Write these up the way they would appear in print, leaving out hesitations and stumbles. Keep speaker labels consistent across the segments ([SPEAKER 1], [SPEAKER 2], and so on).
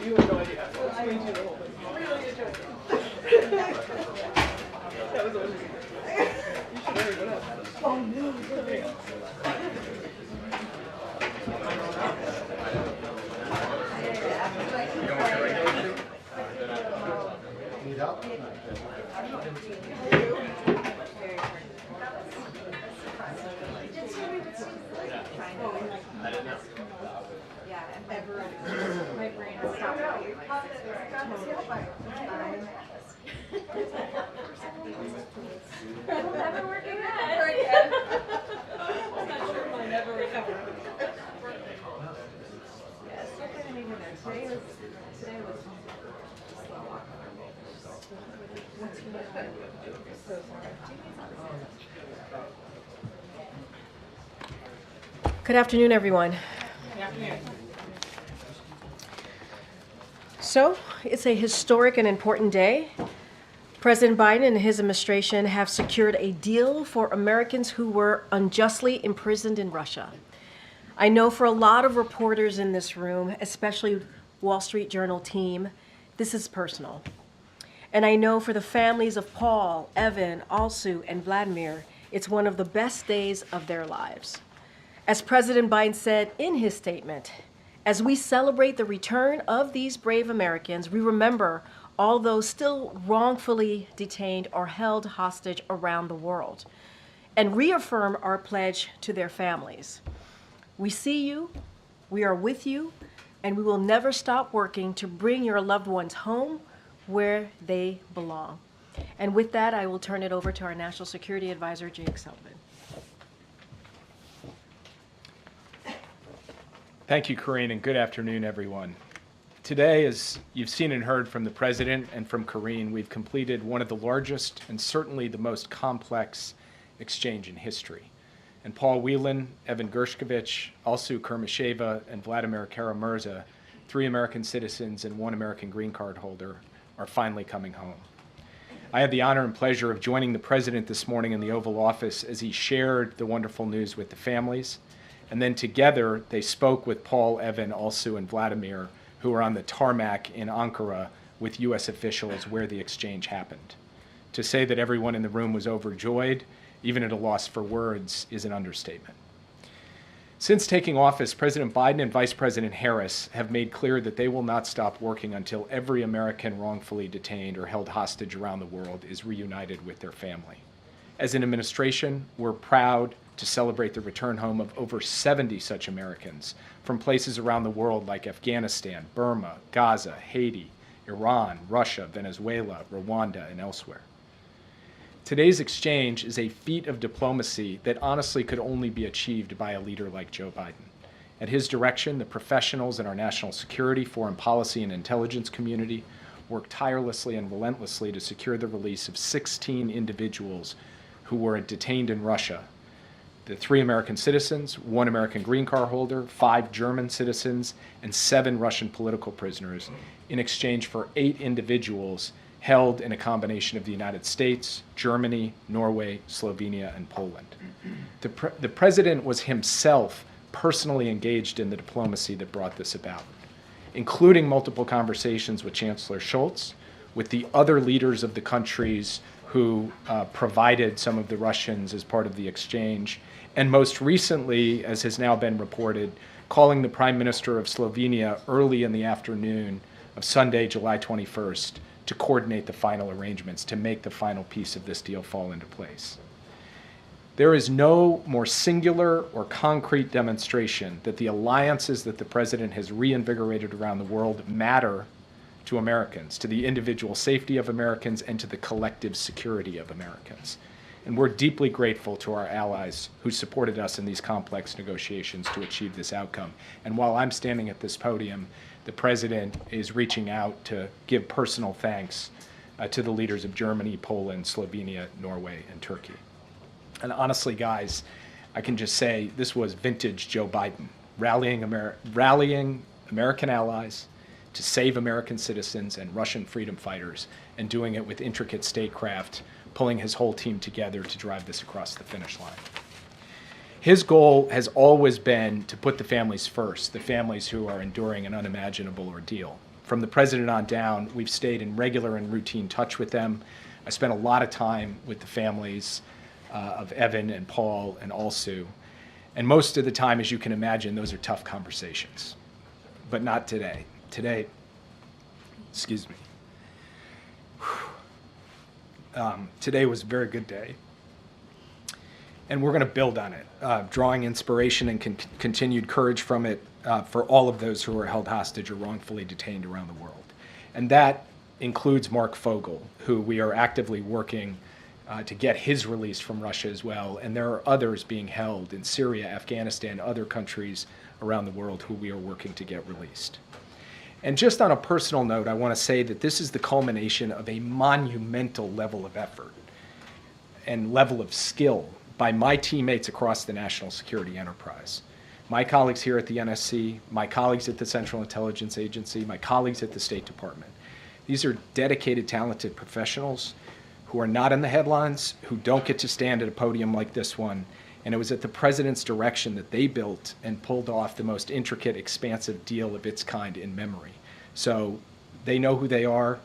[SPEAKER 1] You have no idea. I'll explain to you the whole thing. Really enjoyed it. That was amazing. You should never go down. Oh no. Need help? I didn't know.
[SPEAKER 2] Yeah, and my brain is stopped. It'll never work again. I'm not sure if I'll never recover. Yes, we're kind of hanging there. Today was slow. So sorry.
[SPEAKER 3] Good afternoon, everyone.
[SPEAKER 1] Good afternoon.
[SPEAKER 3] So, it's a historic and important day. President Biden and his administration have secured a deal for Americans who were unjustly imprisoned in Russia. I know for a lot of reporters in this room, especially Wall Street Journal team, this is personal. And I know for the families of Paul, Evan, Alsu, and Vladimir, it's one of the best days of their lives. As President Biden said in his statement, as we celebrate the return of these brave Americans, we remember all those still wrongfully detained or held hostage around the world, and reaffirm our pledge to their families. We see you, we are with you, and we will never stop working to bring your loved ones home where they belong. And with that, I will turn it over to our National Security Advisor, Jake Sullivan.
[SPEAKER 4] Thank you, Karine, and good afternoon, everyone. Today, as you've seen and heard from the President and from Karine, we've completed one of the largest and certainly the most complex exchange in history. And Paul Whelan, Evan Gershkovich, Alsu Kurmasheva, and Vladimir Kara-Murza, 3 American citizens and 1 American green card holder, are finally coming home. I had the honor and pleasure of joining the President this morning in the Oval Office as he shared the wonderful news with the families. And then together, they spoke with Paul, Evan, Alsu, and Vladimir, who were on the tarmac in Ankara with U.S. officials where the exchange happened. To say that everyone in the room was overjoyed, even at a loss for words, is an understatement. Since taking office, President Biden and Vice President Harris have made clear that they will not stop working until every American wrongfully detained or held hostage around the world is reunited with their family. As an administration, we're proud to celebrate the return home of over 70 such Americans from places around the world like Afghanistan, Burma, Gaza, Haiti, Iran, Russia, Venezuela, Rwanda, and elsewhere. Today's exchange is a feat of diplomacy that honestly could only be achieved by a leader like Joe Biden. At his direction, the professionals in our national security, foreign policy, and intelligence community worked tirelessly and relentlessly to secure the release of 16 individuals who were detained in Russia. The 3 American citizens, 1 American green card holder, 5 German citizens, and 7 Russian political prisoners in exchange for 8 individuals held in a combination of the United States, Germany, Norway, Slovenia, and Poland. The President was himself personally engaged in the diplomacy that brought this about, including multiple conversations with Chancellor Scholz, with the other leaders of the countries who provided some of the Russians as part of the exchange, and most recently, as has now been reported, calling the Prime Minister of Slovenia early in the afternoon of Sunday, July 21st, to coordinate the final arrangements, to make the final piece of this deal fall into place. There is no more singular or concrete demonstration that the alliances that the President has reinvigorated around the world matter to Americans, to the individual safety of Americans, and to the collective security of Americans. And we're deeply grateful to our allies who supported us in these complex negotiations to achieve this outcome. And while I'm standing at this podium, the President is reaching out to give personal thanks to the leaders of Germany, Poland, Slovenia, Norway, and Turkey. And honestly, guys, I can just say this was vintage Joe Biden, rallying American allies to save American citizens and Russian freedom fighters, and doing it with intricate statecraft, pulling his whole team together to drive this across the finish line. His goal has always been to put the families first, the families who are enduring an unimaginable ordeal. From the President on down, we've stayed in regular and routine touch with them. I spent a lot of time with the families of Evan and Paul and Alsu. And most of the time, as you can imagine, those are tough conversations. But not today. Today, excuse me. Today was a very good day. And we're going to build on it, drawing inspiration and continued courage from it for all of those who are held hostage or wrongfully detained around the world. And that includes Mark Fogel, who we are actively working to get his release from Russia as well. And there are others being held in Syria, Afghanistan, other countries around the world who we are working to get released. And just on a personal note, I want to say that this is the culmination of a monumental level of effort and level of skill by my teammates across the national security enterprise. My colleagues here at the NSC, my colleagues at the Central Intelligence Agency, my colleagues at the State Department. These are dedicated, talented professionals who are not in the headlines, who don't get to stand at a podium like this one. And it was at the President's direction that they built and pulled off the most intricate, expansive deal of its kind in memory. So they know who they are.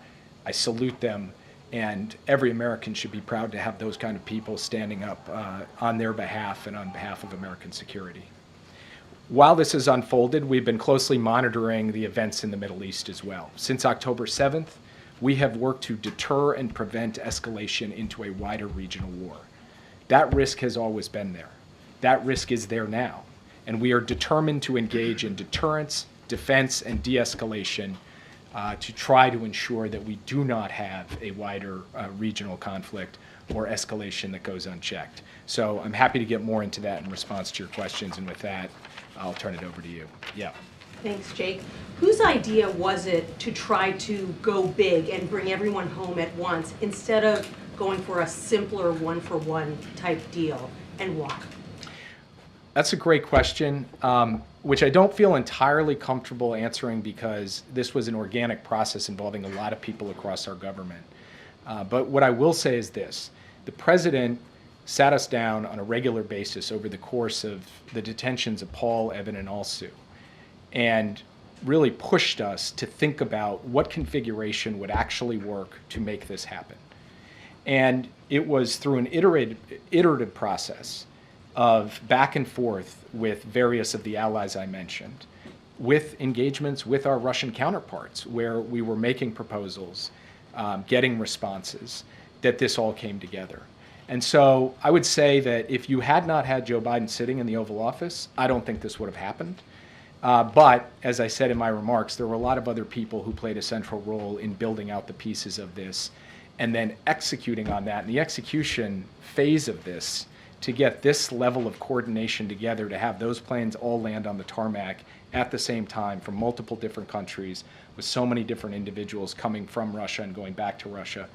[SPEAKER 4] I salute them. And every American should be proud to have those kind of people standing up on their behalf and on behalf of American security. While this has unfolded, we've been closely monitoring the events in the Middle East as well. Since October 7th, we have worked to deter and prevent escalation into a wider regional war. That risk has always been there. That risk is there now. And we are determined to engage in deterrence, defense, and de-escalation to try to ensure that we do not have a wider regional conflict or escalation that goes unchecked. So I'm happy to get more into that in response to your questions, and with that, I'll turn it over to you. Yeah.
[SPEAKER 5] Thanks, Jake. Whose idea was it to try to go big and bring everyone home at once instead of going for a simpler one-for-one type deal, and why?
[SPEAKER 4] That's a great question, which I don't feel entirely comfortable answering because this was an organic process involving a lot of people across our government. But what I will say is this. The President sat us down on a regular basis over the course of the detentions of Paul, Evan, and Alsu, and really pushed us to think about what configuration would actually work to make this happen. And it was through an iterative process of back and forth with various of the allies I mentioned, with engagements with our Russian counterparts, where we were making proposals, getting responses, that this all came together. And so I would say that if you had not had Joe Biden sitting in the Oval Office, I don't think this would have happened. But as I said in my remarks, there were a lot of other people who played a central role in building out the pieces of this and then executing on that. And the execution phase of this, to get this level of coordination together, to have those planes all land on the tarmac at the same time from multiple different countries with so many different individuals coming from Russia and going back to Russia,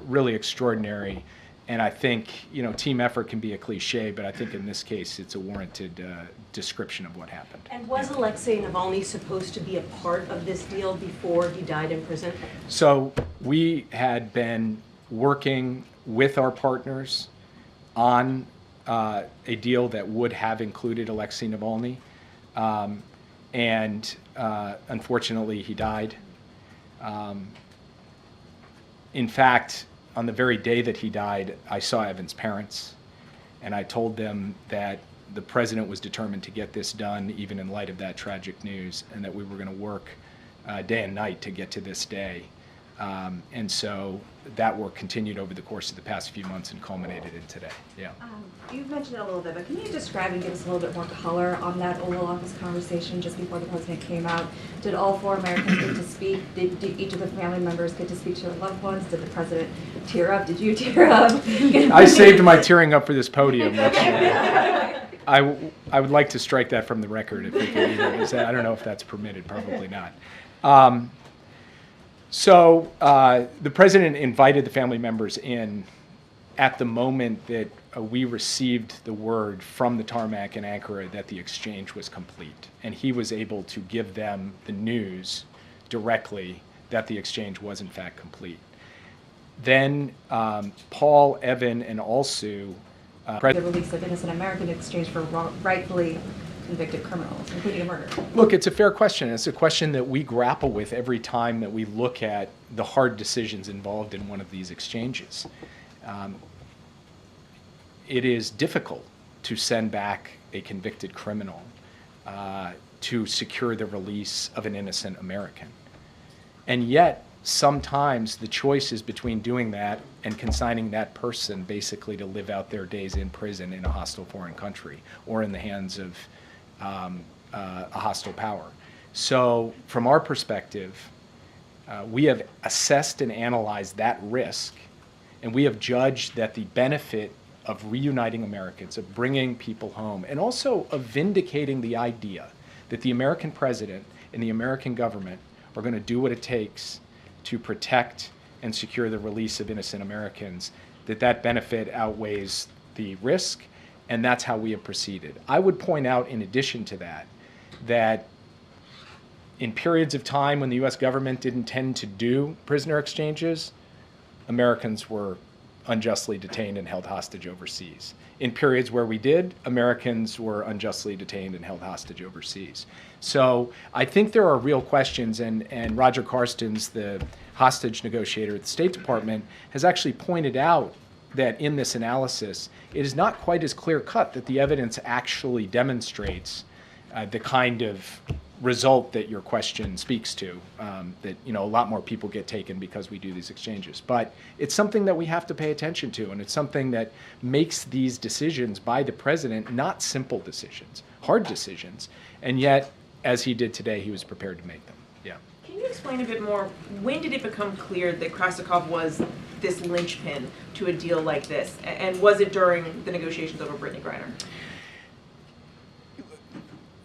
[SPEAKER 4] really extraordinary. And I think, you know, team effort can be a cliche, but I think in this case it's a warranted description of what happened.
[SPEAKER 5] And was Alexei Navalny supposed to be a part of this deal before he died in prison?
[SPEAKER 4] So we had been working with our partners on a deal that would have included Alexei Navalny, and unfortunately he died. In fact, on the very day that he died, I saw Evan's parents, and I told them that the President was determined to get this done, even in light of that tragic news, and that we were going to work day and night to get to this day. And so that work continued over the course of the past few months and culminated in today. Yeah.
[SPEAKER 6] You've mentioned it a little bit, but can you describe and give us a little bit more color on that Oval Office conversation just before the president came out? Did all 4 Americans get to speak? Did each of the family members get to speak to their loved ones? Did the president tear up? Did you tear up?
[SPEAKER 4] I saved my tearing up for this podium. Which, I would like to strike that from the record if we can either. I don't know if that's permitted, probably not. So the president invited the family members in at the moment that we received the word from the tarmac in Ankara that the exchange was complete. And he was able to give them the news directly that the exchange was in fact complete. Then Paul, Evan, and Alsu,
[SPEAKER 6] The release of innocent American in exchange for rightfully convicted criminals, including a murder.
[SPEAKER 4] Look, it's a fair question. It's a question that we grapple with every time that we look at the hard decisions involved in one of these exchanges. It is difficult to send back a convicted criminal to secure the release of an innocent American. And yet, sometimes the choice is between doing that and consigning that person basically to live out their days in prison in a hostile foreign country or in the hands of a hostile power. So from our perspective, we have assessed and analyzed that risk, and we have judged that the benefit of reuniting Americans, of bringing people home, and also of vindicating the idea that the American president and the American government are going to do what it takes to protect and secure the release of innocent Americans, that benefit outweighs the risk, and that's how we have proceeded. I would point out, in addition to that, that in periods of time when the U.S. government didn't tend to do prisoner exchanges, Americans were unjustly detained and held hostage overseas. In periods where we did, Americans were unjustly detained and held hostage overseas. So I think there are real questions, and Roger Carstens, the hostage negotiator at the State Department, has actually pointed out that in this analysis, it is not quite as clear-cut that the evidence actually demonstrates the kind of result that your question speaks to, that a lot more people get taken because we do these exchanges. But it's something that we have to pay attention to, and it's something that makes these decisions by the president not simple decisions, hard decisions, and yet, as he did today, he was prepared to make them. Yeah.
[SPEAKER 1] Can you explain a bit more, when did it become clear that Krasikov was this linchpin to a deal like this? And was it during the negotiations over Brittany Griner?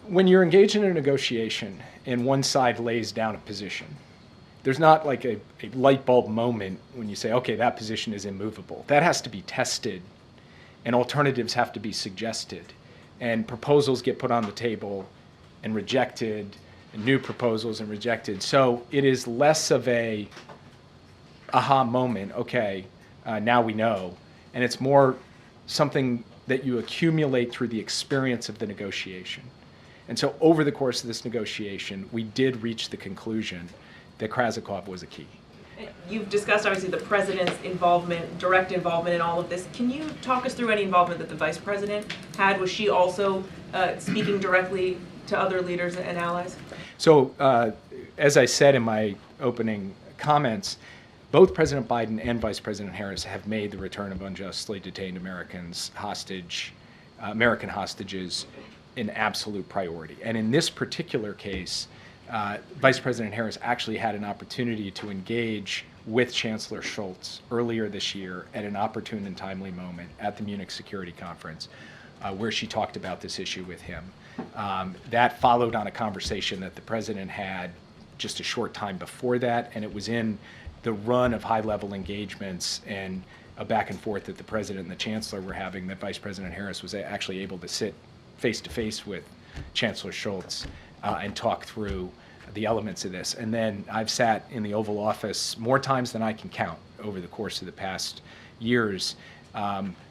[SPEAKER 4] When you're engaged in a negotiation and one side lays down a position, there's not like a light bulb moment when you say, okay, that position is immovable. That has to be tested, and alternatives have to be suggested, and proposals get put on the table and rejected, and new proposals and rejected. So it is less of a aha moment, okay, now we know, and it's more something that you accumulate through the experience of the negotiation. And so over the course of this negotiation, we did reach the conclusion that Krasikov was a key.
[SPEAKER 1] You've discussed, obviously, the president's involvement, direct involvement in all of this. Can you talk us through any involvement that the vice president had? Was she also speaking directly to other leaders and allies?
[SPEAKER 4] So as I said in my opening comments, both President Biden and Vice President Harris have made the return of unjustly detained Americans American hostages an absolute priority. And in this particular case, Vice President Harris actually had an opportunity to engage with Chancellor Scholz earlier this year at an opportune and timely moment at the Munich Security Conference, where she talked about this issue with him. That followed on a conversation that the president had just a short time before that, and it was in the run of high-level engagements and a back and forth that the president and the chancellor were having that Vice President Harris was actually able to sit face-to-face with Chancellor Scholz and talk through the elements of this. And then I've sat in the Oval Office more times than I can count over the course of the past years,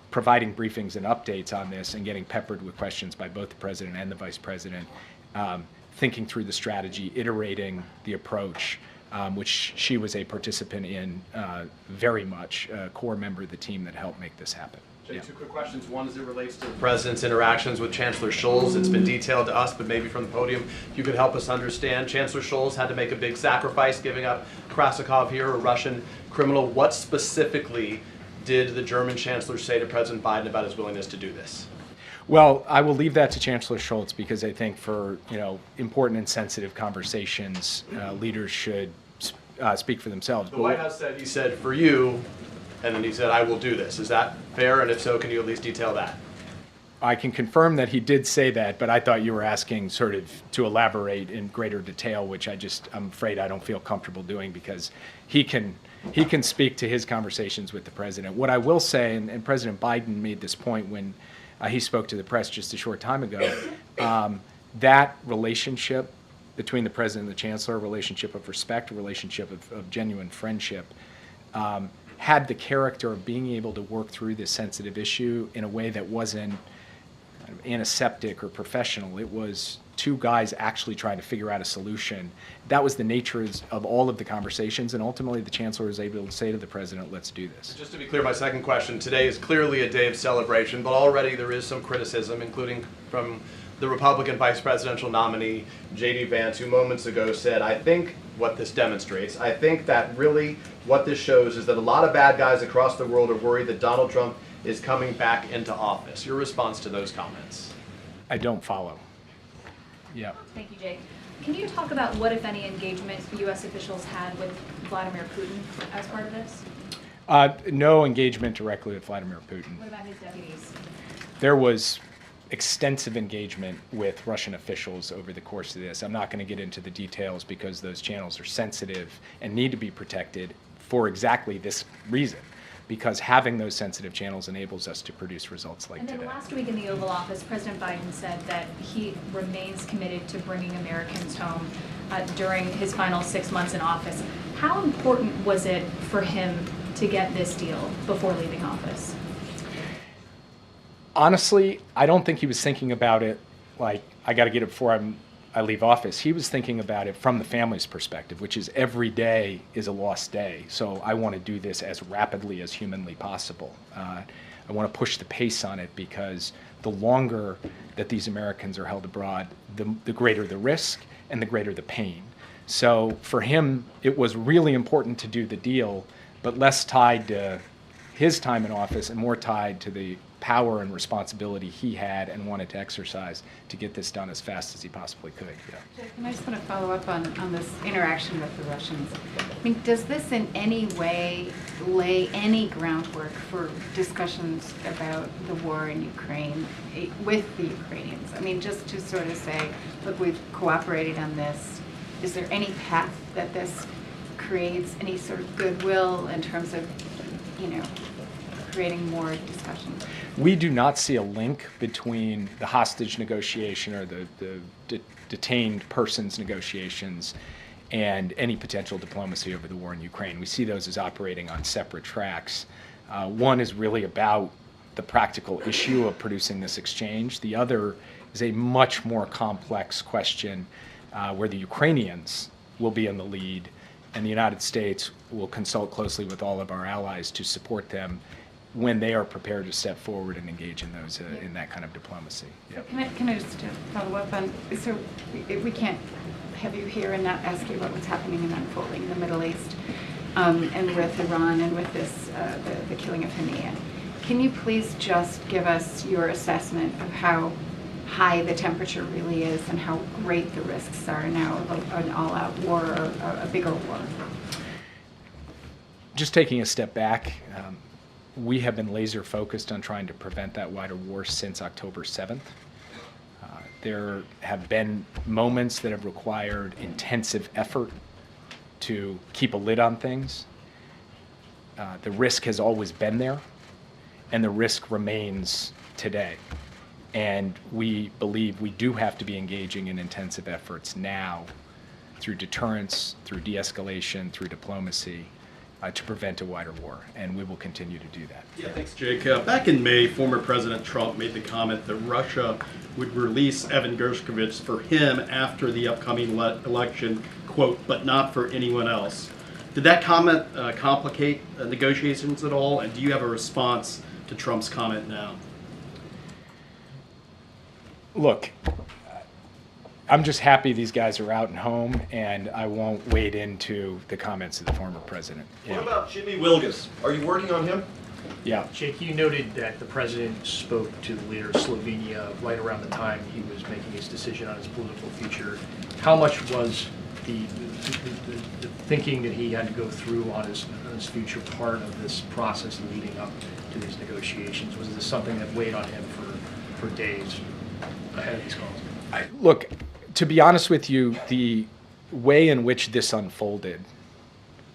[SPEAKER 4] providing briefings and updates on this and getting peppered with questions by both the president and the vice president, thinking through the strategy, iterating the approach, which she was a participant in very much, a core member of the team that helped make this happen. Yeah.
[SPEAKER 7] Two quick questions. One as it relates to the president's interactions with Chancellor Scholz. It's been detailed to us, but maybe from the podium, if you could help us understand. Chancellor Scholz had to make a big sacrifice, giving up Krasikov here, a Russian criminal. What specifically did the German Chancellor say to President Biden about his willingness to do this?
[SPEAKER 4] Well, I will leave that to Chancellor Scholz because I think for important and sensitive conversations, leaders should speak for themselves.
[SPEAKER 7] The White House said, he said, for you, and then he said, I will do this. Is that fair? And if so, can you at least detail that?
[SPEAKER 4] I can confirm that he did say that, but I thought you were asking sort of to elaborate in greater detail, which I'm afraid I don't feel comfortable doing because he can speak to his conversations with the president. What I will say, and President Biden made this point when he spoke to the press just a short time ago, that relationship between the president and the chancellor, a relationship of respect, a relationship of genuine friendship, had the character of being able to work through this sensitive issue in a way that wasn't kind of antiseptic or professional. It was two guys actually trying to figure out a solution. That was the nature of all of the conversations, and ultimately the chancellor was able to say to the president, let's do this.
[SPEAKER 7] Just to be clear, my second question, today is clearly a day of celebration, but already there is some criticism, including from the Republican vice presidential nominee, J.D. Vance, who moments ago said, I think what this demonstrates, I think that really what this shows is that a lot of bad guys across the world are worried that Donald Trump is coming back into office. Your response to those comments?
[SPEAKER 4] I don't follow. Yeah.
[SPEAKER 8] Thank you, Jake. Can you talk about what, if any, engagement U.S. officials had with Vladimir Putin as part of this?
[SPEAKER 4] No engagement directly with Vladimir Putin.
[SPEAKER 8] What about his deputies?
[SPEAKER 4] There was extensive engagement with Russian officials over the course of this. I'm not going to get into the details because those channels are sensitive and need to be protected for exactly this reason, because having those sensitive channels enables us to produce results like
[SPEAKER 8] today. And then
[SPEAKER 4] today.
[SPEAKER 8] last week in the Oval Office, President Biden said that he remains committed to bringing Americans home during his final 6 months in office. How important was it for him to get this deal before leaving office?
[SPEAKER 4] Honestly, I don't think he was thinking about it like, I got to get it before I leave office. He was thinking about it from the family's perspective, which is every day is a lost day. So I want to do this as rapidly as humanly possible. I want to push the pace on it because the longer that these Americans are held abroad, the greater the risk and the greater the pain. So for him, it was really important to do the deal, but less tied to his time in office and more tied to the power and responsibility he had and wanted to exercise to get this done as fast as he possibly could. Yeah.
[SPEAKER 9] I just want to follow up on this interaction with the Russians. I mean, does this in any way lay any groundwork for discussions about the war in Ukraine with the Ukrainians? I mean, just to sort of say, look, we've cooperated on this. Is there any path that this creates any sort of goodwill in terms of, creating more discussion?
[SPEAKER 4] We do not see a link between the hostage negotiation or the detained persons negotiations and any potential diplomacy over the war in Ukraine. We see those as operating on separate tracks. One is really about the practical issue of producing this exchange. The other is a much more complex question where the Ukrainians will be in the lead and the United States will consult closely with all of our allies to support them when they are prepared to step forward and engage in those in that kind of diplomacy. Yep.
[SPEAKER 9] Can I just follow up on, so we can't have you here and not ask you about what's happening and unfolding in the Middle East and with Iran and with this, the killing of Haniyeh. Can you please just give us your assessment of how high the temperature really is and how great the risks are now of an all-out war or a bigger war?
[SPEAKER 4] Just taking a step back, we have been laser focused on trying to prevent that wider war since October 7th. There have been moments that have required intensive effort to keep a lid on things. The risk has always been there, and the risk remains today. And we believe we do have to be engaging in intensive efforts now through deterrence, through de-escalation, through diplomacy, to prevent a wider war, and we will continue to do that.
[SPEAKER 10] Yeah, thanks, Jake. Back in May, former President Trump made the comment that Russia would release Evan Gershkovich for him after the upcoming election, quote, but not for anyone else. Did that comment complicate negotiations at all, and do you have a response to Trump's comment now?
[SPEAKER 4] Look, I'm just happy these guys are out and home, and I won't wade into the comments of the former president.
[SPEAKER 11] What about Jimmy Wilgus? Are you working on him?
[SPEAKER 4] Yeah.
[SPEAKER 12] Jake, you noted that the president spoke to the leader of Slovenia right around the time he was making his decision on his political future. How much was the thinking that he had to go through on his future part of this process leading up to these negotiations? Was this something that weighed on him for days ahead of these calls?
[SPEAKER 4] Look, to be honest with you, the way in which this unfolded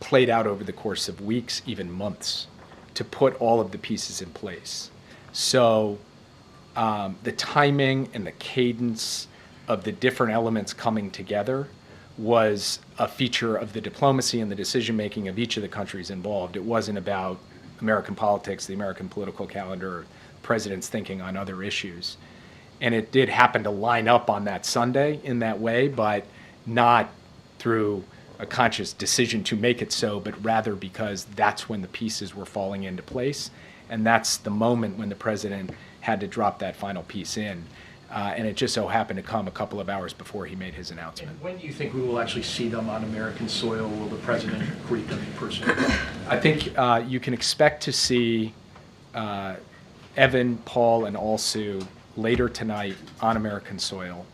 [SPEAKER 4] played out over the course of weeks, even months, to put all of the pieces in place. So the timing and the cadence of the different elements coming together was a feature of the diplomacy and the decision-making of each of the countries involved. It wasn't about American politics, the American political calendar, or president's thinking on other issues. And it did happen to line up on that Sunday in that way, but not through a conscious decision to make it so, but rather because that's when the pieces were falling into place. And that's the moment when the president had to drop that final piece in. And it just so happened to come a couple of hours before he made his announcement.
[SPEAKER 12] And when do you think we will actually see them on American soil? Will the president greet them in person?
[SPEAKER 4] I think you can expect to see Evan, Paul, and Alsu later tonight on American soil.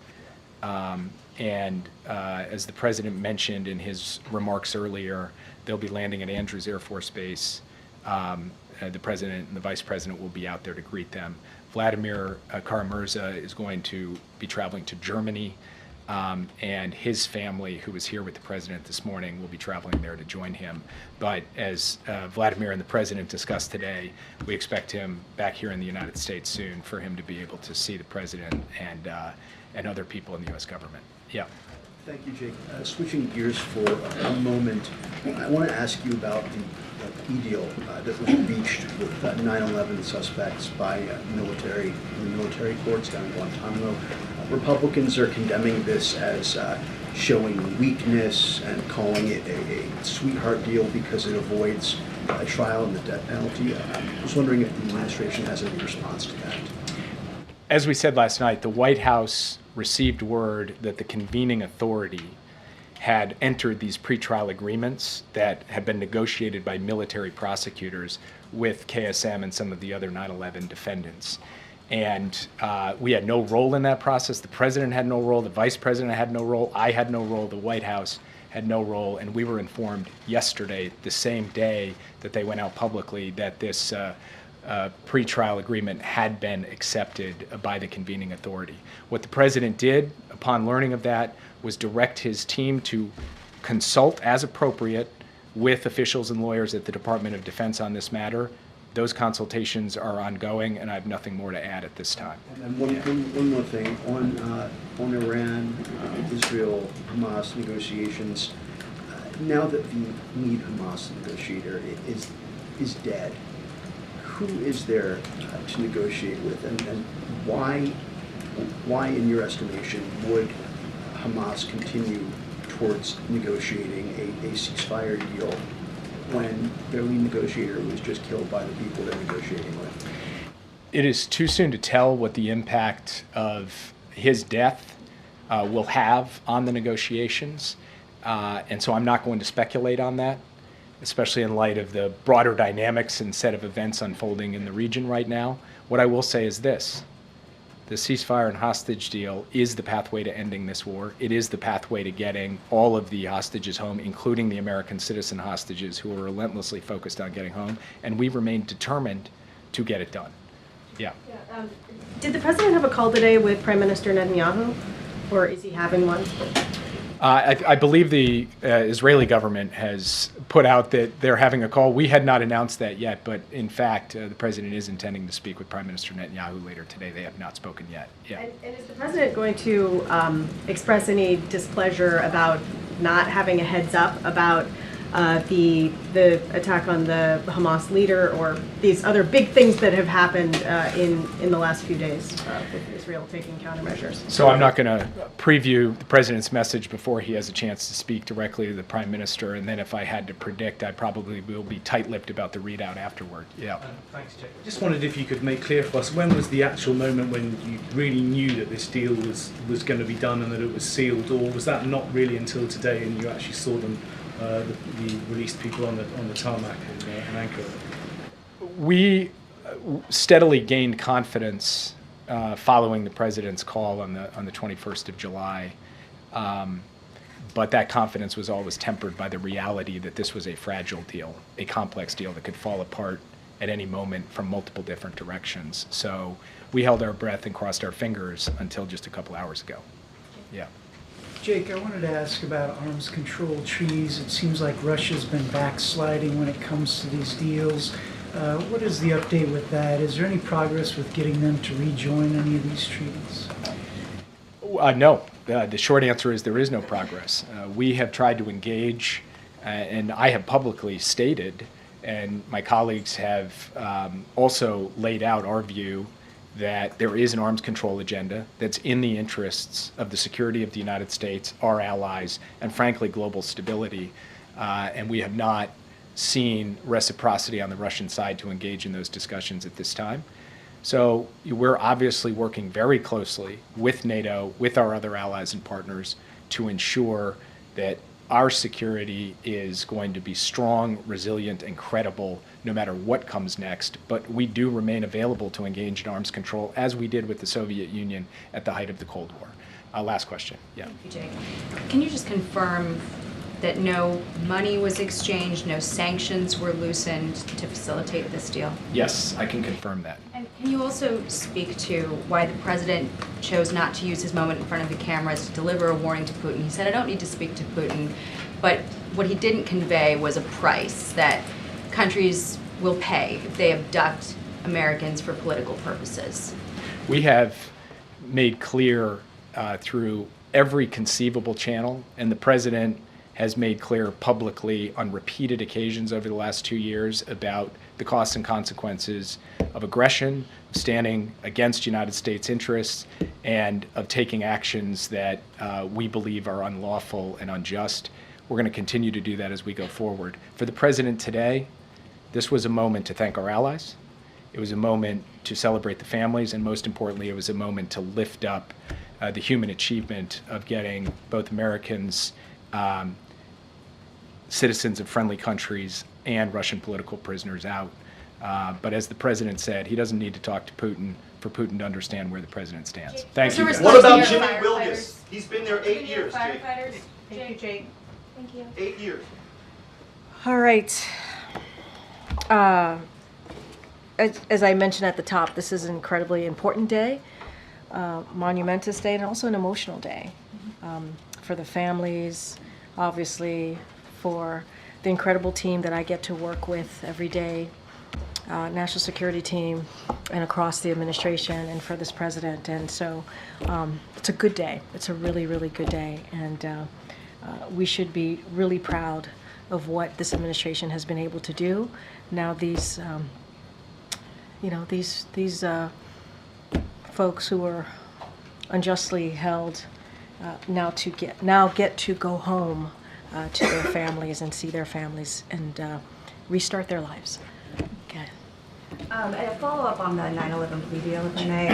[SPEAKER 4] And as the president mentioned in his remarks earlier, they'll be landing at Andrews Air Force Base. The president and the vice president will be out there to greet them. Vladimir Kara-Murza is going to be traveling to Germany, and his family, who was here with the president this morning, will be traveling there to join him. But as Vladimir and the president discussed today, we expect him back here in the United States soon for him to be able to see the president and other people in the U.S. government. Yeah.
[SPEAKER 13] Thank you, Jake. Switching gears for a moment, I want to ask you about the plea deal that was reached with 9/11 suspects by military courts down in Guantanamo. Republicans are condemning this as showing weakness and calling it a sweetheart deal because it avoids a trial and the death penalty. I was wondering if the administration has any response to that.
[SPEAKER 4] As we said last night, the White House received word that the convening authority had entered these pretrial agreements that had been negotiated by military prosecutors with KSM and some of the other 9/11 defendants. And we had no role in that process. The president had no role. The vice president had no role. I had no role. The White House had no role. And we were informed yesterday, the same day that they went out publicly, that this pretrial agreement had been accepted by the convening authority. What the president did upon learning of that was direct his team to consult as appropriate with officials and lawyers at the Department of Defense on this matter. Those consultations are ongoing, and I have nothing more to add at this time.
[SPEAKER 13] And one more thing on Iran, Israel, Hamas negotiations. Now that the lead Hamas negotiator is dead, who is there to negotiate with, and why, in your estimation, would Hamas continue towards negotiating a ceasefire deal when their lead negotiator was just killed by the people they're negotiating with?
[SPEAKER 4] It is too soon to tell what the impact of his death will have on the negotiations, and so I'm not going to speculate on that, especially in light of the broader dynamics and set of events unfolding in the region right now. What I will say is this: the ceasefire and hostage deal is the pathway to ending this war. It is the pathway to getting all of the hostages home, including the American citizen hostages who are relentlessly focused on getting home, and we remain determined to get it done. Yeah.
[SPEAKER 3] Did the president have a call today with Prime Minister Netanyahu, or is he having one?
[SPEAKER 4] I believe the Israeli government has put out that they're having a call. We had not announced that yet, but in fact, the president is intending to speak with Prime Minister Netanyahu later today. They have not spoken yet. Yeah.
[SPEAKER 3] And is the president going to express any displeasure about not having a heads up about the attack on the Hamas leader, or these other big things that have happened in the last few days with Israel taking countermeasures.
[SPEAKER 4] So I'm not going to preview the president's message before he has a chance to speak directly to the prime minister, and then if I had to predict, I probably will be tight-lipped about the readout afterward. Yeah.
[SPEAKER 14] Thanks, Jake. Just wondered if you could make clear for us, when was the actual moment when you really knew that this deal was going to be done and that it was sealed, or was that not really until today and you actually saw them, the released people on the tarmac in Ankara?
[SPEAKER 4] We steadily gained confidence following the president's call on the 21st of July. But that confidence was always tempered by the reality that this was a fragile deal, a complex deal that could fall apart at any moment from multiple different directions. So we held our breath and crossed our fingers until just a couple hours ago. Yeah.
[SPEAKER 15] Jake, I wanted to ask about arms control treaties. It seems like Russia's been backsliding when it comes to these deals. What is the update with that? Is there any progress with getting them to rejoin any of these treaties?
[SPEAKER 4] No. The short answer is there is no progress. We have tried to engage, and I have publicly stated, and my colleagues have also laid out our view that there is an arms control agenda that's in the interests of the security of the United States, our allies, and frankly, global stability. And we have not seen reciprocity on the Russian side to engage in those discussions at this time. So we're obviously working very closely with NATO, with our other allies and partners, to ensure that our security is going to be strong, resilient, and credible no matter what comes next. But we do remain available to engage in arms control, as we did with the Soviet Union at the height of the Cold War. Last question. Yeah.
[SPEAKER 16] Thank you, Jake. Can you just confirm that no money was exchanged, no sanctions were loosened to facilitate this deal?
[SPEAKER 4] Yes, I can confirm that.
[SPEAKER 16] And can you also speak to why the president chose not to use his moment in front of the cameras to deliver a warning to Putin? He said, I don't need to speak to Putin, but what he didn't convey was a price that countries will pay if they abduct Americans for political purposes.
[SPEAKER 4] We have made clear through every conceivable channel, and the president has made clear publicly on repeated occasions over the last 2 years about the costs and consequences of aggression, of standing against United States interests, and of taking actions that we believe are unlawful and unjust. We're going to continue to do that as we go forward. For the president today, this was a moment to thank our allies. It was a moment to celebrate the families, and most importantly, it was a moment to lift up the human achievement of getting both Americans, citizens of friendly countries, and Russian political prisoners out. But as the president said, he doesn't need to talk to Putin for Putin to understand where the president stands. Thank you.
[SPEAKER 11] What about Jimmy Wilgus? He's been there 8 years, Jake.
[SPEAKER 5] Thank you, Jake.
[SPEAKER 6] Thank you.
[SPEAKER 11] 8 years.
[SPEAKER 3] All right. As I mentioned at the top, this is an incredibly important day, monumentous day, and also an emotional day for the families, obviously, for the incredible team that I get to work with every day, national security team, and across the administration, and for this president. And so it's a good day. It's a really, really good day. And we should be really proud of what this administration has been able to do. Now these, these folks who are unjustly held now get to go home to their families and see their families and restart their lives. Okay.
[SPEAKER 6] And a follow-up on the 9/11 plea deal, if I may.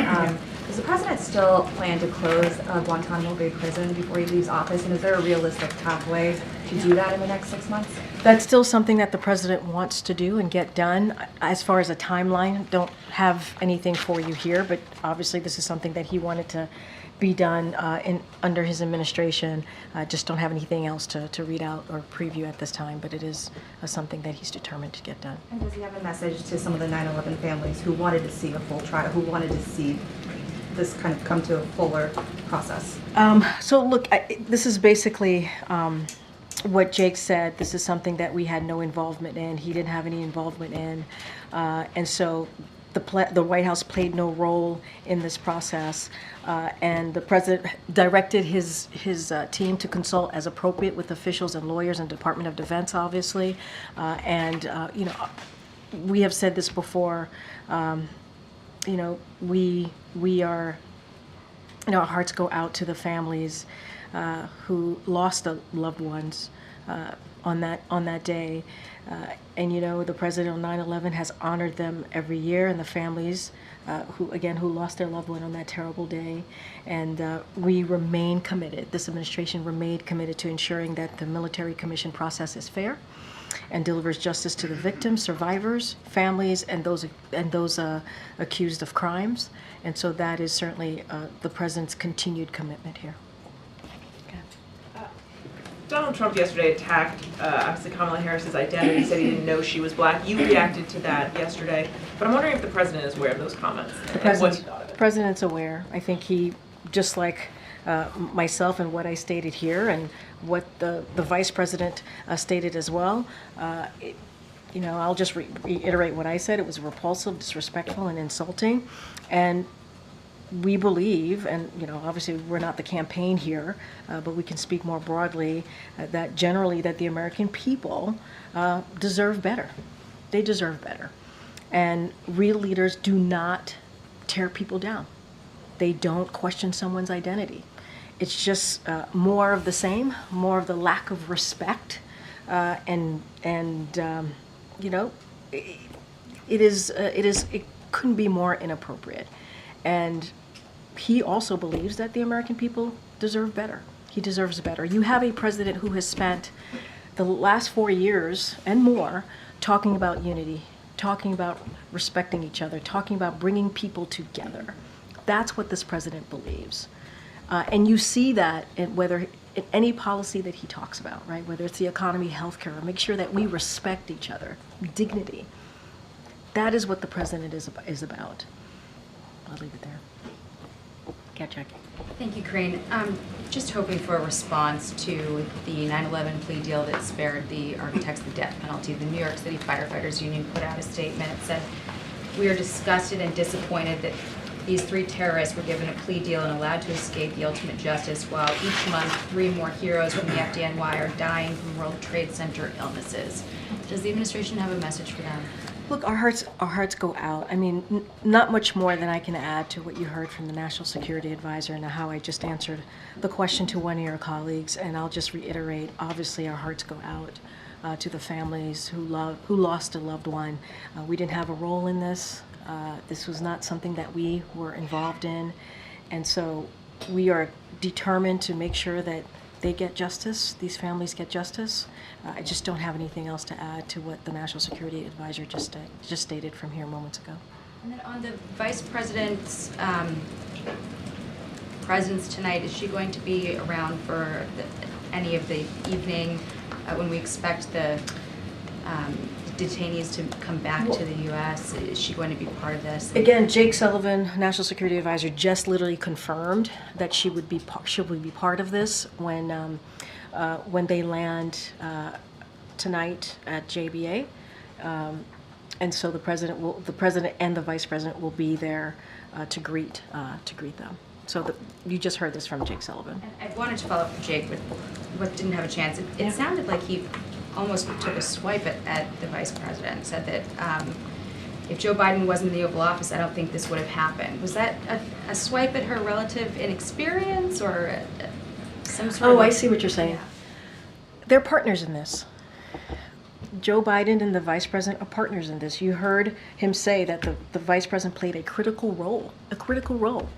[SPEAKER 6] Does the president still plan to close Guantanamo Bay prison before he leaves office? And is there a realistic pathway to do that in the next 6 months?
[SPEAKER 3] That's still something that the president wants to do and get done. As far as a timeline, don't have anything for you here, but obviously this is something that he wanted to be done under his administration. Just don't have anything else to read out or preview at this time, but it is something that he's determined to get done.
[SPEAKER 6] And does he have a message to some of the 9/11 families who wanted to see a full trial, who wanted to see this kind of come to a fuller process?
[SPEAKER 3] So look, this is basically what Jake said. This is something that we had no involvement in. He didn't have any involvement in. And so the White House played no role in this process, and the president directed his team to consult as appropriate with officials and lawyers and Department of Defense, obviously, and you know, we have said this before. You know, we are, you know, our hearts go out to the families who lost loved ones on that day. And you know, the president on 9/11 has honored them every year, and the families who lost their loved one on that terrible day. And we remain committed, this administration remained committed to ensuring that the military commission process is fair and delivers justice to the victims, survivors, families, and those accused of crimes. And so that is certainly the president's continued commitment here.
[SPEAKER 1] Donald Trump yesterday attacked, obviously, Kamala Harris's identity, said he didn't know she was black. You reacted to that yesterday, but I'm wondering if the president is aware of those comments and what he thought of it.
[SPEAKER 3] The president's aware. I think he, just like myself and what I stated here and what the vice president stated as well, you know, I'll just reiterate what I said. It was repulsive, disrespectful, and insulting. And we believe, and you know, obviously we're not the campaign here, but we can speak more broadly, that generally that the American people deserve better. They deserve better. And real leaders do not tear people down. They don't question someone's identity. It's just more of the same, more of the lack of respect, and you know, it couldn't be more inappropriate. And he also believes that the American people deserve better. He deserves better. You have a president who has spent the last 4 years and more talking about unity, talking about respecting each other, talking about bringing people together. That's what this president believes. And you see that in any policy that he talks about, right? Whether it's the economy, healthcare, make sure that we respect each other, dignity. That is what the president is about. I'll leave it there. Jackie.
[SPEAKER 16] Thank you, Karine. Just hoping for a response to the 9/11 plea deal that spared the architects the death penalty. The New York City Firefighters Union put out a statement. It said, "We are disgusted and disappointed that these 3 terrorists were given a plea deal and allowed to escape the ultimate justice, while each month 3 more heroes from the FDNY are dying from World Trade Center illnesses." Does the administration have a message for them?
[SPEAKER 3] Look, our hearts go out. I mean, not much more than I can add to what you heard from the National Security Advisor and how I just answered the question to one of your colleagues. And I'll just reiterate, obviously our hearts go out to the families who lost a loved one. We didn't have a role in this. This was not something that we were involved in. And so we are determined to make sure that they get justice, these families get justice. I just don't have anything else to add to what the National Security Advisor just stated from here moments ago.
[SPEAKER 16] And then on the Vice President's presence tonight, is she going to be around for any of the evening when we expect the detainees to come back to the U.S.? Is she going to be part of this?
[SPEAKER 3] Again, Jake Sullivan, National Security Advisor, just literally confirmed that she would be part of this when they land tonight at JBA, and so the president and the vice president will be there to greet them. So you just heard this from Jake Sullivan.
[SPEAKER 16] And I wanted to follow up with Jake with what didn't have a chance. It sounded like he almost took a swipe at the vice president, said that if Joe Biden wasn't in the Oval Office, I don't think this would have happened. Was that a swipe at her relative inexperience or some sort of...
[SPEAKER 3] Oh, I see what you're saying. They're partners in this. Joe Biden and the vice president are partners in this. You heard him say that the vice president played a critical role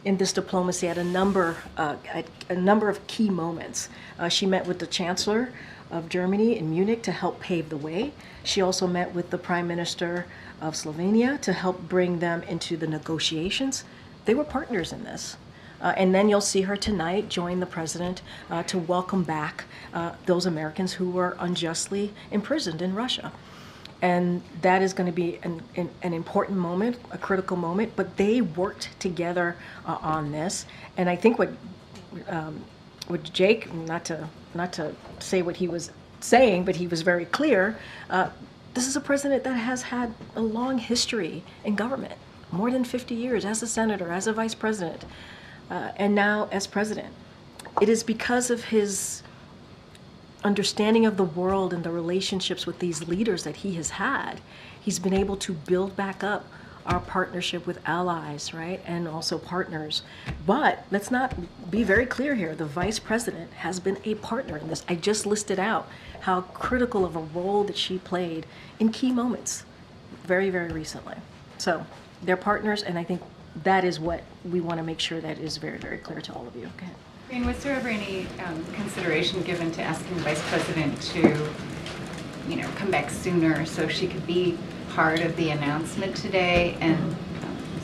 [SPEAKER 3] in this diplomacy at a number of key moments. She met with the Chancellor of Germany in Munich to help pave the way. She also met with the Prime Minister of Slovenia to help bring them into the negotiations. They were partners in this. And then you'll see her tonight join the president to welcome back those Americans who were unjustly imprisoned in Russia. And that is going to be an important moment, a critical moment, but they worked together on this. And I think what Jake, not to say what he was saying, but he was very clear, This is a president that has had a long history in government, more than 50 years as a senator, as a vice president, and now as president. It is because of his understanding of the world and the relationships with these leaders that he has had, he's been able to build back up our partnership with allies, right, and also partners. But let's not be very clear here. The vice president has been a partner in this. I just listed out how critical of a role that she played in key moments very, very recently. So they're partners, and I think that is what we want to make sure that is very, very clear to all of you. Okay.
[SPEAKER 9] Karine, was there ever any consideration given to asking the Vice President to, come back sooner so she could be part of the announcement today? And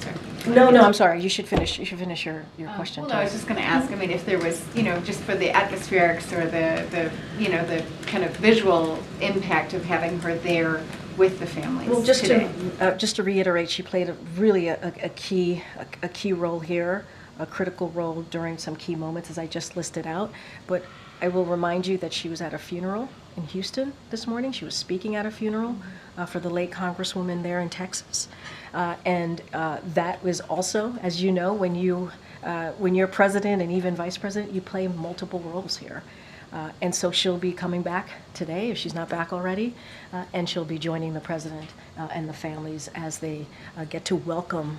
[SPEAKER 9] sorry.
[SPEAKER 3] No, I'm sorry. You should finish. You should finish your question.
[SPEAKER 9] Well, no, I was just going to ask. I mean, if there was, just for the atmospherics or the kind of visual impact of having her there with the families.
[SPEAKER 3] Well, just
[SPEAKER 9] today.
[SPEAKER 3] to reiterate, she played a key role here, a critical role during some key moments, as I just listed out. But I will remind you that she was at a funeral in Houston this morning. She was speaking at a funeral for the late Congresswoman there in Texas, and that was also, as you know, when you're president and even vice president, you play multiple roles here. And so she'll be coming back today, if she's not back already, and she'll be joining the president and the families as they get to welcome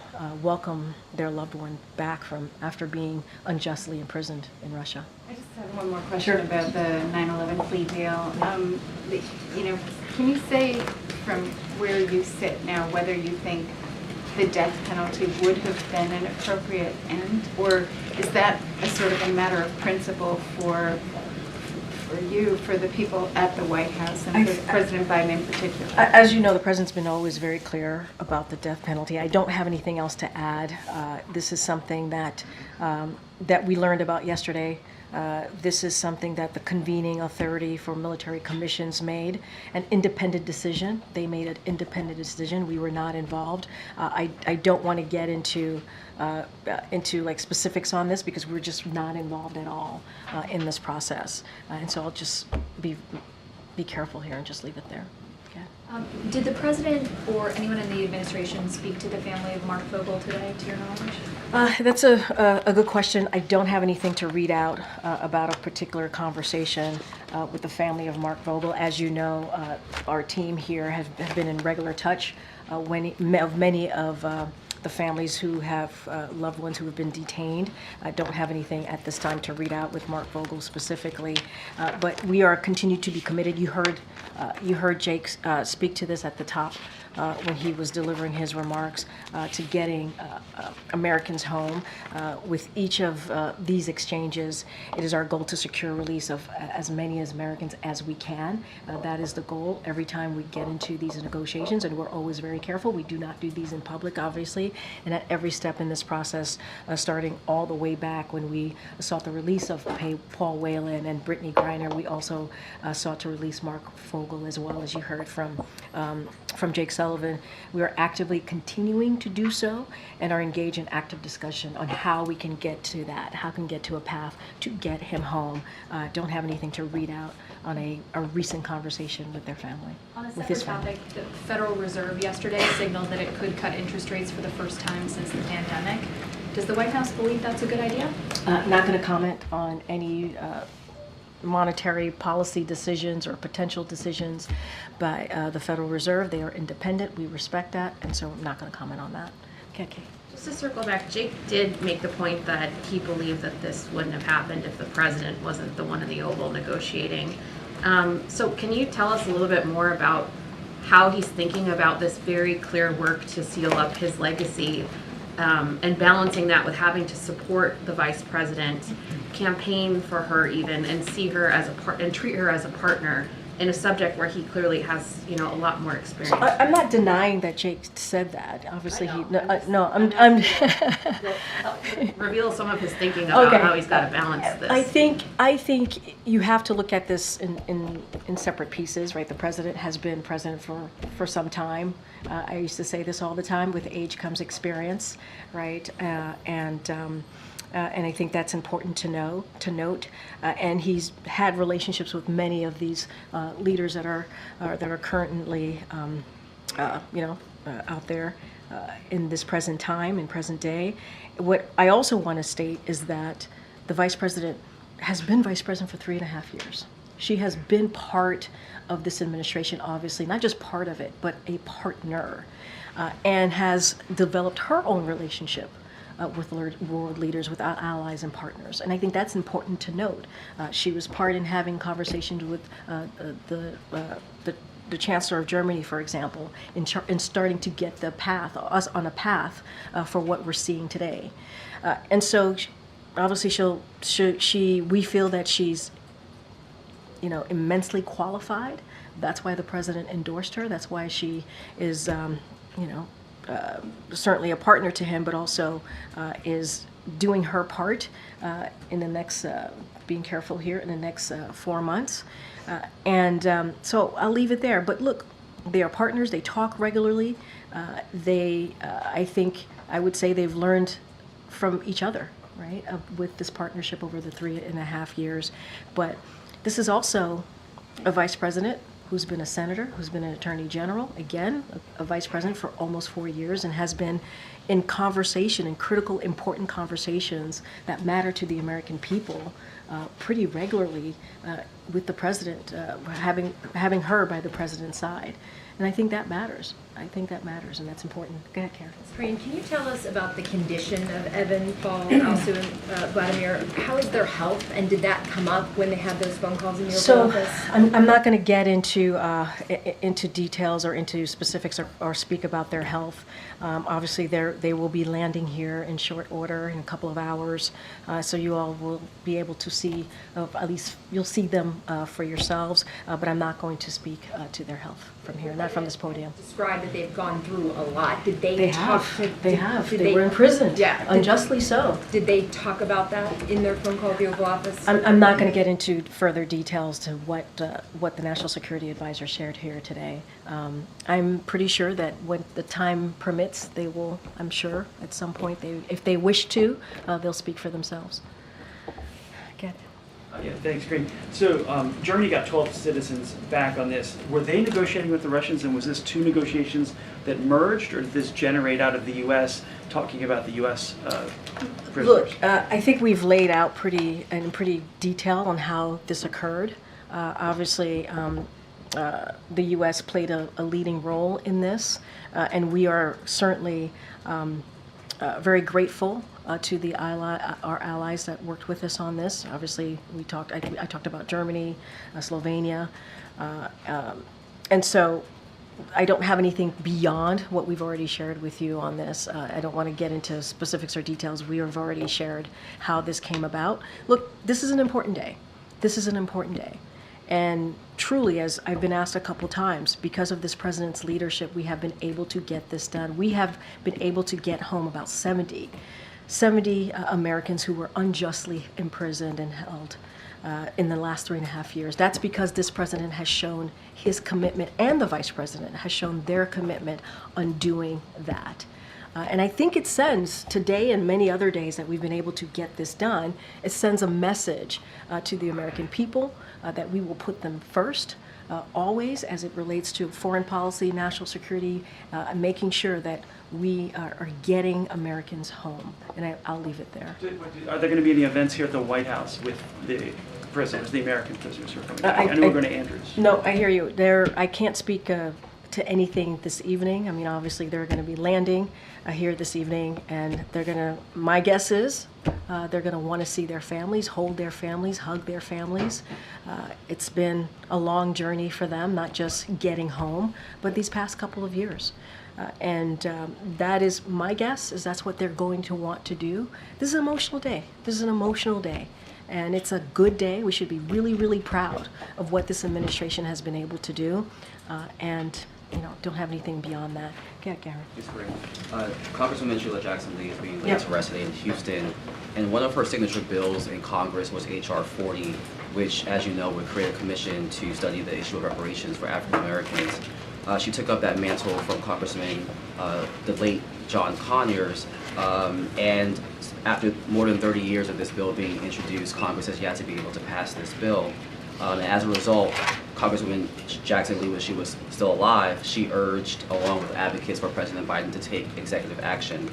[SPEAKER 3] their loved one back from after being unjustly imprisoned in Russia.
[SPEAKER 9] I just have one more question about the 9/11 plea deal. Can you say from where you sit now whether you think the death penalty would have been an appropriate end, or is that a sort of a matter of principle for you, for the people at the White House, and for President Biden in particular?
[SPEAKER 3] As you know, the president's been always very clear about the death penalty. I don't have anything else to add. This is something that we learned about yesterday. This is something that the convening authority for military commissions made an independent decision. They made an independent decision. We were not involved. I don't want to get into like specifics on this because we're just not involved at all in this process. And so I'll just be careful here and just leave it there.
[SPEAKER 8] Did the president or anyone in the administration speak to the family of Mark Vogel today, to your knowledge?
[SPEAKER 3] That's a good question. I don't have anything to read out about a particular conversation with the family of Mark Vogel. As you know, our team here have been in regular touch of many of the families who have loved ones who have been detained. I don't have anything at this time to read out with Mark Vogel specifically, but we are continued to be committed. You heard Jake speak to this at the top when he was delivering his remarks to getting Americans home. With each of these exchanges, it is our goal to secure release of as many as Americans as we can. That is the goal every time we get into these negotiations, and we're always very careful. We do not do these in public, obviously, and at every step in this process, starting all the way back when we sought the release of Paul Whelan and Brittany Griner, we also sought to release Mark Vogel, as well, as you heard from Jake Sullivan. We are actively continuing to do so and are engaged in active discussion on how we can get to that, how we can get to a path to get him home. Don't have anything to read out on a recent conversation with their family.
[SPEAKER 8] On a
[SPEAKER 3] with his
[SPEAKER 8] separate
[SPEAKER 3] family.
[SPEAKER 8] topic, the Federal Reserve yesterday signaled that it could cut interest rates for the first time since the pandemic. Does the White House believe that's a good idea?
[SPEAKER 3] Not going to comment on any monetary policy decisions or potential decisions by the Federal Reserve. They are independent. We respect that, and so I'm not going to comment on that. Okay.
[SPEAKER 17] Just to circle back, Jake did make the point that he believed that this wouldn't have happened if the president wasn't the one in the Oval negotiating. So can you tell us a little bit more about how he's thinking about this very clear work to seal up his legacy, and balancing that with having to support the vice president, campaign for her even, and see her as and treat her as a partner in a subject where he clearly has, a lot more experience?
[SPEAKER 3] I'm not denying that Jake said that. Obviously, I'm
[SPEAKER 17] reveal some of his thinking about how he's got to balance this.
[SPEAKER 3] I think you have to look at this in separate pieces, right? The president has been president for some time. I used to say this all the time, with age comes experience, right? And I think that's important to note. And he's had relationships with many of these leaders that are currently, out there in this present time, in present day. What I also want to state is that the vice president has been vice president for 3.5 years. She has been part of this administration, obviously, not just part of it, but a partner, and has developed her own relationship with world leaders, with our allies and partners. And I think that's important to note. She was part in having conversations with the Chancellor of Germany, for example, in starting to get us on a path for what we're seeing today. And so, obviously, we feel that she's, immensely qualified. That's why the president endorsed her. That's why she is, certainly a partner to him, but also is doing her part in the next, being careful here, in the next 4 months. So I'll leave it there. But look, they are partners. They talk regularly. I think I would say they've learned from each other, right, with this partnership over the 3.5 years. But this is also a vice president who's been a senator, who's been an attorney general, again, a vice president for almost 4 years, and has been in conversation, in critical, important conversations that matter to the American people pretty regularly with the president, having her by the president's side. And I think that matters. I think that matters, and that's important. Go ahead, Karen.
[SPEAKER 18] Karine, can you tell us about the condition of Evan, Paul, Alsu, and Vladimir? How is their health, and did that come up when they had those phone calls in your office?
[SPEAKER 3] I'm not going to get into details or into specifics or speak about their health. Obviously, they will be landing here in short order in a couple of hours, so you all will be able to see, at least you'll see them for yourselves, but I'm not going to speak to their health from here, not from this podium.
[SPEAKER 18] Describe that they've gone through a lot. Did they
[SPEAKER 3] They
[SPEAKER 18] talk
[SPEAKER 3] have.
[SPEAKER 18] to...
[SPEAKER 3] They were imprisoned,
[SPEAKER 18] Yeah.
[SPEAKER 3] unjustly so.
[SPEAKER 18] Did they talk about that in their phone call at the Oval Office?
[SPEAKER 3] I'm not going to get into further details to what the National Security Advisor shared here today. I'm pretty sure that when the time permits, they will, I'm sure, at some point, if they wish to, they'll speak for themselves. Get it.
[SPEAKER 19] Yeah, thanks, Karine. So Germany got 12 citizens back on this. Were they negotiating with the Russians, and was this two negotiations that merged, or did this generate out of the U.S., talking about the U.S. Prisoners?
[SPEAKER 3] Look, I think we've laid out in pretty detail on how this occurred. Obviously, the U.S. played a leading role in this, and we are certainly very grateful to our allies that worked with us on this. Obviously, I talked about Germany, Slovenia, and so I don't have anything beyond what we've already shared with you on this. I don't want to get into specifics or details. We have already shared how this came about. Look, this is an important day. This is an important day. And truly, as I've been asked a couple times, because of this president's leadership, we have been able to get this done. We have been able to get home about 70 Americans who were unjustly imprisoned and held in the last 3.5 years. That's because this president has shown his commitment, and the vice president has shown their commitment on doing that. And I think it sends, today and many other days that we've been able to get this done, it sends a message to the American people that we will put them first, always, as it relates to foreign policy, national security, making sure that we are getting Americans home. And I'll leave it there.
[SPEAKER 19] Are there going to be any events here at the White House with the prisoners, the American prisoners who are coming back? I know we're going to Andrews.
[SPEAKER 3] No, I hear you. I can't speak to anything this evening. I mean, obviously, they're going to be landing here this evening, and my guess is they're going to want to see their families, hold their families, hug their families. It's been a long journey for them, not just getting home, but these past couple of years. And that is my guess, is that's what they're going to want to do. This is an emotional day. This is an emotional day. And it's a good day. We should be really, really proud of what this administration has been able to do. And don't have anything beyond that. Yeah, Gary.
[SPEAKER 20] Yes, Congresswoman Sheila Jackson Lee is being laid to rest today in Houston, and one of her signature bills in Congress was H.R. 40, which, as you know, would create a commission to study the issue of reparations for African Americans. She took up that mantle from Congressman, the late John Conyers, and after more than 30 years of this bill being introduced, Congress has yet to be able to pass this bill. And as a result, Congresswoman Jackson Lee, when she was still alive, she urged, along with advocates for President Biden, to take executive action.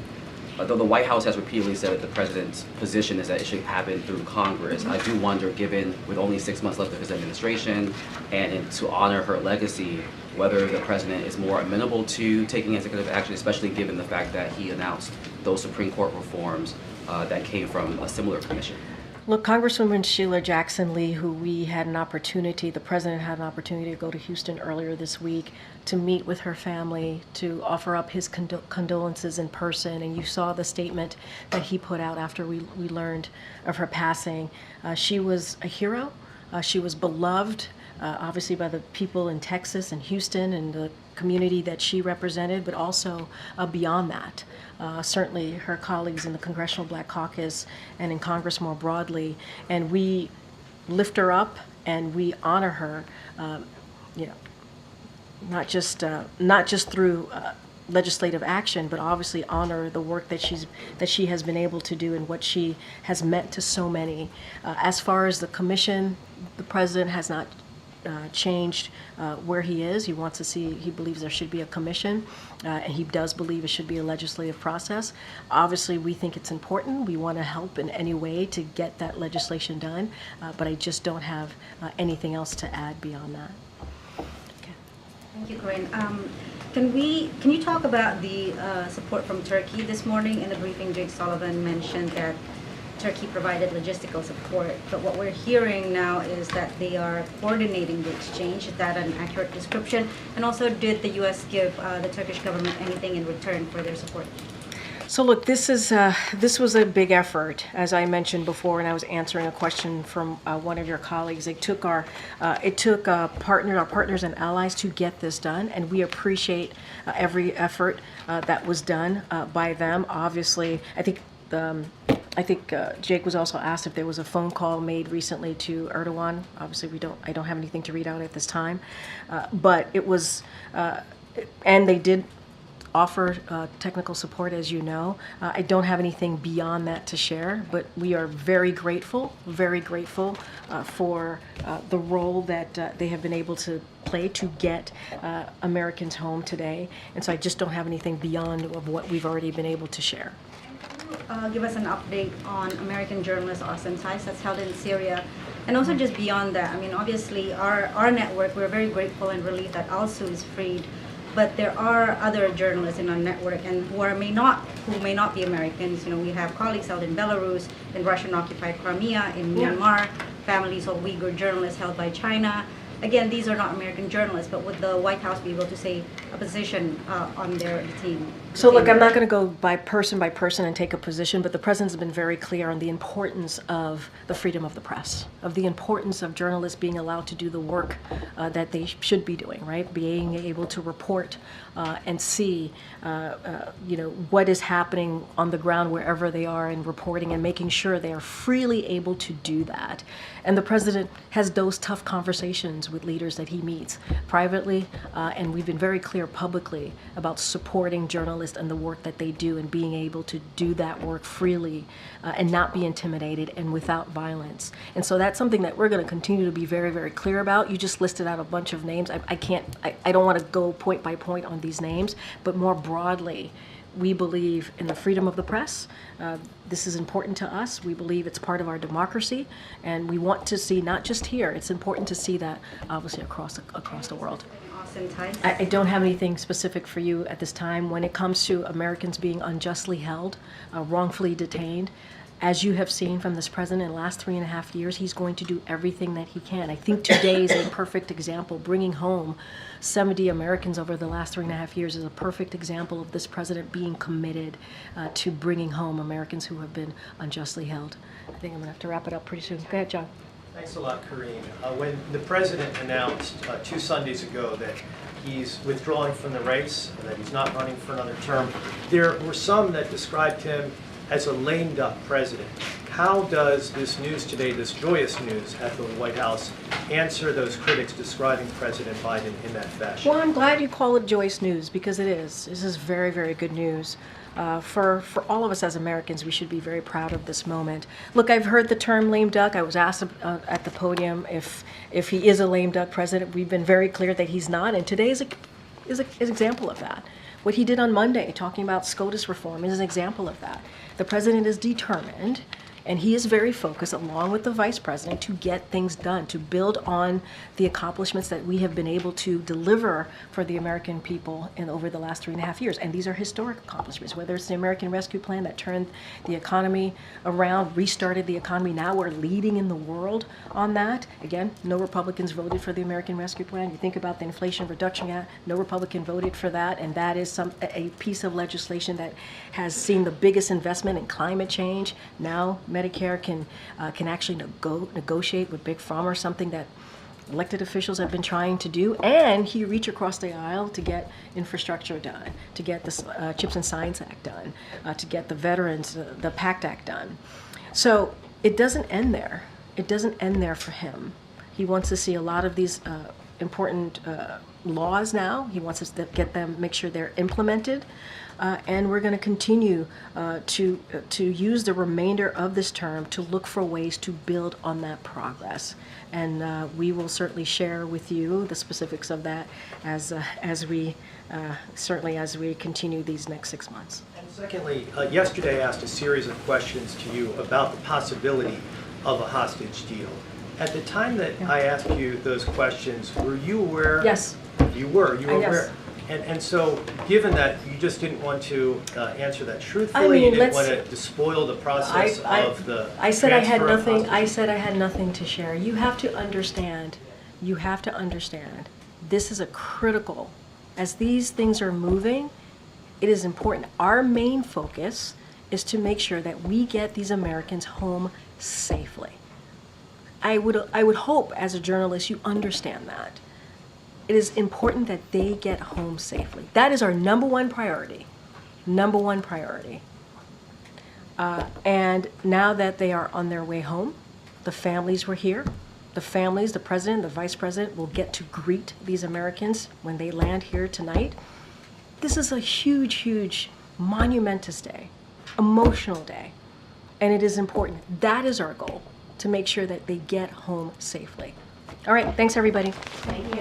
[SPEAKER 20] Though the White House has repeatedly said that the president's position is that it should happen through Congress, I do wonder, given with only 6 months left of his administration and to honor her legacy, whether the president is more amenable to taking executive action, especially given the fact that he announced those Supreme Court reforms that came from a similar commission.
[SPEAKER 3] Look, Congresswoman Sheila Jackson Lee, who the president had an opportunity to go to Houston earlier this week to meet with her family, to offer up his condolences in person, and you saw the statement that he put out after we learned of her passing. She was a hero. She was beloved, obviously, by the people in Texas and Houston and the community that she represented, but also beyond that. Certainly her colleagues in the Congressional Black Caucus and in Congress more broadly. And we lift her up and we honor her, not just through legislative action, but obviously honor the work that she has been able to do and what she has meant to so many. As far as the commission, the president has not changed where he is. He wants to see, he believes there should be a commission, and he does believe it should be a legislative process. Obviously, we think it's important. We want to help in any way to get that legislation done, but I just don't have anything else to add beyond that. Okay.
[SPEAKER 21] Thank you, Karine. Can you talk about the support from Turkey? This morning in the briefing, Jake Sullivan mentioned that Turkey provided logistical support, but what we're hearing now is that they are coordinating the exchange. Is that an accurate description? And also, did the U.S. give the Turkish government anything in return for their support?
[SPEAKER 3] So look, this was a big effort, as I mentioned before, and I was answering a question from one of your colleagues. It took our partners and allies to get this done, and we appreciate every effort that was done by them. Obviously, I think Jake was also asked if there was a phone call made recently to Erdogan. Obviously, I don't have anything to read out at this time, but it was, and they did offer technical support, as you know. I don't have anything beyond that to share, but we are very grateful for the role that they have been able to play to get Americans home today. And so I just don't have anything beyond of what we've already been able to share.
[SPEAKER 21] Give us an update on American journalist Austin Tice that's held in Syria. And also just beyond that, I mean, obviously our network, we're very grateful and relieved that Also is freed, but there are other journalists in our network and who may not be Americans. You know, we have colleagues held in Belarus, in Russian-occupied Crimea, in Myanmar, families of Uyghur journalists held by China. Again, these are not American journalists, but would the White House be able to say a position on their team?
[SPEAKER 3] So look, I'm not going to go by person and take a position, but the president's been very clear on the importance of the freedom of the press, of the importance of journalists being allowed to do the work that they should be doing, right? Being able to report and see, what is happening on the ground wherever they are and reporting and making sure they are freely able to do that. And the president has those tough conversations with leaders that he meets privately, and we've been very clear publicly about supporting journalists and the work that they do and being able to do that work freely and not be intimidated and without violence. And so that's something that we're going to continue to be very, very clear about. You just listed out a bunch of names. I don't want to go point by point on these names, but more broadly, we believe in the freedom of the press. This is important to us. We believe it's part of our democracy, and we want to see, not just here, it's important to see that obviously across the world. I don't have anything specific for you at this time. When it comes to Americans being unjustly held, wrongfully detained, as you have seen from this president in the last 3.5 years, he's going to do everything that he can. I think today is a perfect example. Bringing home 70 Americans over the last 3.5 years is a perfect example of this president being committed to bringing home Americans who have been unjustly held. I think I'm going to have to wrap it up pretty soon. Go ahead, John.
[SPEAKER 22] Thanks a lot, Karine. When the president announced 2 Sundays ago that he's withdrawing from the race and that he's not running for another term, there were some that described him as a lame duck president. How does this news today, this joyous news at the White House, answer those critics describing President Biden in that fashion?
[SPEAKER 3] Well, I'm glad you call it joyous news, because it is. This is very, very good news. For all of us as Americans, we should be very proud of this moment. Look, I've heard the term lame duck. I was asked at the podium if he is a lame duck president. We've been very clear that he's not, and today is an example of that. What he did on Monday, talking about SCOTUS reform, is an example of that. The president is determined, and he is very focused, along with the vice president, to get things done, to build on the accomplishments that we have been able to deliver for the American people over the last 3.5 years. And these are historic accomplishments, whether it's the American Rescue Plan that turned the economy around, restarted the economy. Now we're leading in the world on that. Again, no Republicans voted for the American Rescue Plan. You think about the Inflation Reduction Act, no Republican voted for that, and that is a piece of legislation that has seen the biggest investment in climate change. Now Medicare can actually negotiate with Big Pharma, something that elected officials have been trying to do, and he reached across the aisle to get infrastructure done, to get the Chips and Science Act done, to get the Veterans, the PACT Act done. So it doesn't end there. It doesn't end there for him. He wants to see a lot of these important laws now. He wants us to get them, make sure they're implemented. And we're going to continue to use the remainder of this term to look for ways to build on that progress. And we will certainly share with you the specifics of that as we continue these next 6 months.
[SPEAKER 22] And secondly, yesterday I asked a series of questions to you about the possibility of a hostage deal. At the time that I asked you those questions, were you aware?
[SPEAKER 3] Yes.
[SPEAKER 22] You were
[SPEAKER 3] Yes.
[SPEAKER 22] aware. And so, given that you just didn't want to answer that truthfully,
[SPEAKER 3] I mean,
[SPEAKER 22] you didn't want to spoil the process of the
[SPEAKER 3] I said I had
[SPEAKER 22] transfer of
[SPEAKER 3] nothing. I
[SPEAKER 22] hostages.
[SPEAKER 3] said I had nothing to share. You have to understand. You have to understand. This is a critical. As these things are moving, it is important. Our main focus is to make sure that we get these Americans home safely. I would hope, as a journalist, you understand that. It is important that they get home safely. That is our number one priority. Number one priority. And now that they are on their way home, the families were here. The families, the president, the vice president will get to greet these Americans when they land here tonight. This is a huge, huge, monumentous day, emotional day. And it is important. That is our goal, to make sure that they get home safely. All right, thanks everybody.
[SPEAKER 8] Thank you.